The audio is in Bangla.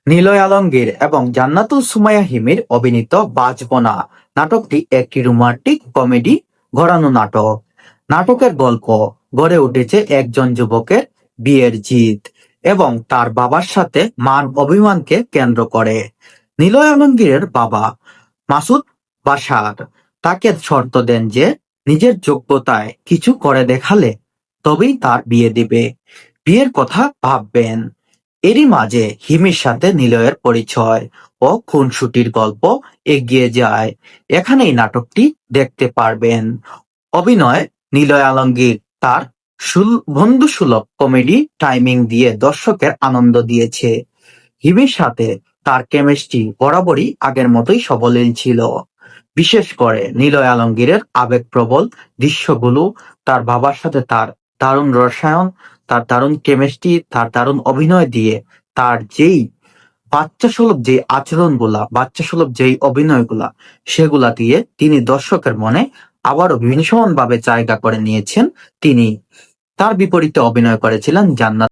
নিলয় আলমগীর এবং জান্নাতুল সুমাইয়া হিমির অভিনীত বাঁচব না নাটকটি একটি রোমান্টিক কমেডি ঘরানো নাটক। নাটকের গল্প গড়ে উঠেছে একজন যুবকের বিয়ের জিদ এবং তার বাবার সাথে মান অভিমানকে কেন্দ্র করে। নিলয় আলমগীরের বাবা মাসুদ বাশার তাকে শর্ত দেন যে নিজের যোগ্যতায় কিছু করে দেখালে তবেই তার বিয়ে দিবে, বিয়ের কথা ভাববেন। এরই মাঝে হিমির সাথে নিলয়ের পরিচয় ও খুনসুটির গল্প এগিয়ে যায়। এখানেই নাটকটি দেখতে পারবেন। অভিনয় নিলয় আলমগীর তার বন্ধুসুলভ কমেডি টাইমিং দিয়ে দর্শকের আনন্দ দিয়েছে। হিমির সাথে তার কেমিস্ট্রি বরাবরই আগের মতোই সবলীল ছিল। বিশেষ করে নিলয় আলমগীরের আবেগপ্রবল দৃশ্যগুলো, তার বাবার সাথে তার দারুণ রসায়ন, তার দারুণ কেমিস্ট্রি, তার দারুণ অভিনয় দিয়ে তার যেই বাচ্চাসুলভ যে আচরণগুলা, বাচ্চাসুলভ যেই অভিনয়গুলা, সেগুলা দিয়ে তিনি দর্শকের মনে আবারও ভীষণভাবে জায়গা করে নিয়েছেন। তিনি তার বিপরীতে অভিনয় করেছিলেন জান্নাত